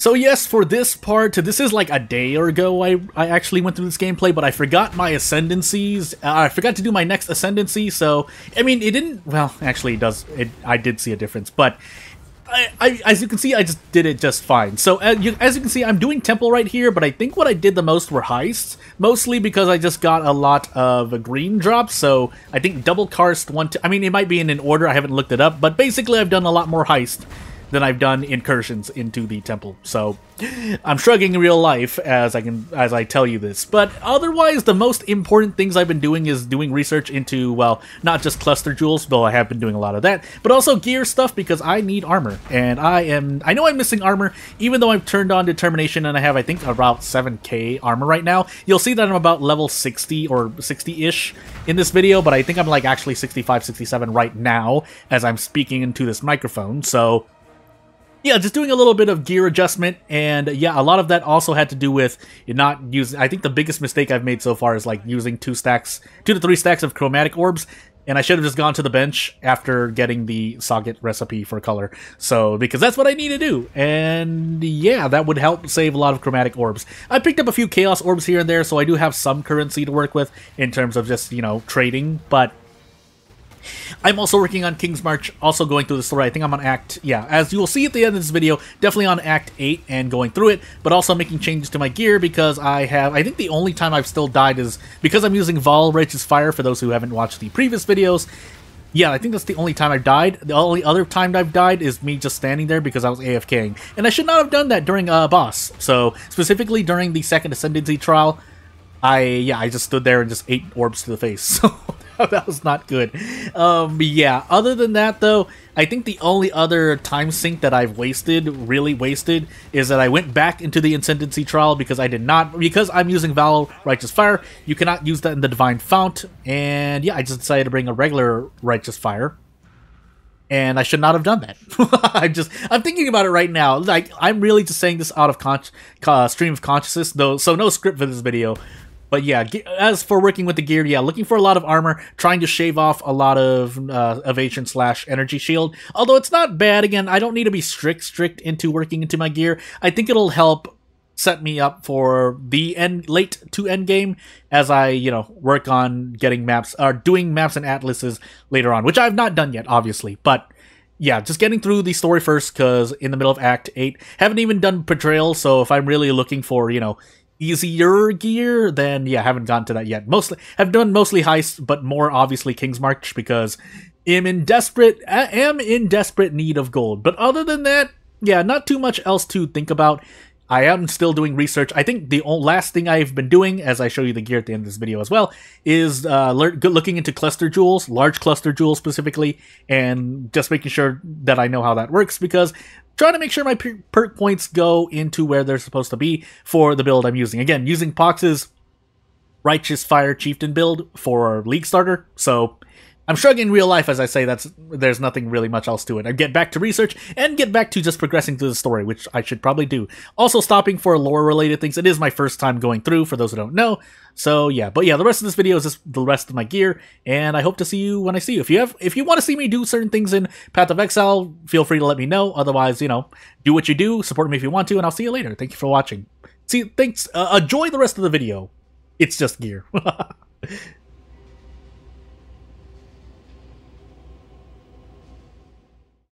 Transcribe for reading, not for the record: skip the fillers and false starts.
So yes, for this part, this is like a day ago I actually went through this gameplay, but I forgot my ascendancies. I forgot to do my next ascendancy, so, I mean, it didn't, well, actually I did see a difference, but as you can see, I just did it just fine. So as you can see, I'm doing temple right here, but I think what I did the most were heists, mostly because I just got a lot of green drops, so I think double karst I mean, it might be in an order, I haven't looked it up, but basically I've done a lot more heists than I've done incursions into the temple. So I'm shrugging in real life as I tell you this. But otherwise, the most important things I've been doing is doing research into, well, not just cluster jewels, though I have been doing a lot of that, but also gear stuff because I need armor. And I know I'm missing armor, even though I've turned on determination and I have, I think, about 7k armor right now. You'll see that I'm about level 60 or 60-ish in this video, but I think I'm like actually 65, 67 right now as I'm speaking into this microphone. So yeah, just doing a little bit of gear adjustment, and yeah, a lot of that also had to do with not using, I think the biggest mistake I've made so far is like using 2 to 3 stacks of chromatic orbs, and I should have just gone to the bench after getting the socket recipe for color, so, because that's what I need to do, and yeah, that would help save a lot of chromatic orbs. I picked up a few chaos orbs here and there, so I do have some currency to work with in terms of just, you know, trading, but I'm also working on King's March, also going through the story. I think I'm on as you will see at the end of this video, definitely on Act 8 and going through it, but also making changes to my gear because I think the only time I've still died is because I'm using Vol Righteous Fire, for those who haven't watched the previous videos. Yeah, I think that's the only time I've died. The only other time I've died is me just standing there because I was AFKing. And I should not have done that during a boss. So, specifically during the second Ascendancy trial, I just stood there and just ate orbs to the face. So that was not good. Yeah, other than that though, I think the only other time sink that I've really wasted, is that I went back into the Ascendancy trial because I'm using Val Righteous Fire, you cannot use that in the Divine Fount, and yeah, I just decided to bring a regular Righteous Fire. And I should not have done that. I'm thinking about it right now. Like, I'm really just saying this out of stream of consciousness, though, so no script for this video. But yeah, as for working with the gear, yeah, looking for a lot of armor, trying to shave off a lot of evasion / energy shield. Although it's not bad, again, I don't need to be strict into working into my gear. I think it'll help set me up for the late to end game as I, you know, work on getting maps, or doing maps and atlases later on, which I've not done yet, obviously, but yeah, just getting through the story first, because in the middle of Act 8, haven't even done Betrayal, so if I'm really looking for, you know, easier gear, then yeah, haven't gotten to that yet. Have done mostly heists, but more obviously King's March, because am in desperate need of gold. But other than that, yeah, not too much else to think about. I am still doing research. I think the last thing I've been doing, as I show you the gear at the end of this video as well, is looking into cluster jewels, large cluster jewels specifically, and just making sure that I know how that works, because trying to make sure my perk points go into where they're supposed to be for the build I'm using. Again, using Pox's Righteous Fire Chieftain build for League Starter, so I'm shrugging in real life as I say there's nothing really much else to it. I get back to research and get back to just progressing through the story, which I should probably do. Also stopping for lore-related things. It is my first time going through, for those who don't know. So yeah, but yeah, the rest of this video is just the rest of my gear, and I hope to see you when I see you. If you want to see me do certain things in Path of Exile, feel free to let me know. Otherwise, you know, do what you do, support me if you want to, and I'll see you later. Thank you for watching. Thanks. Enjoy the rest of the video. It's just gear.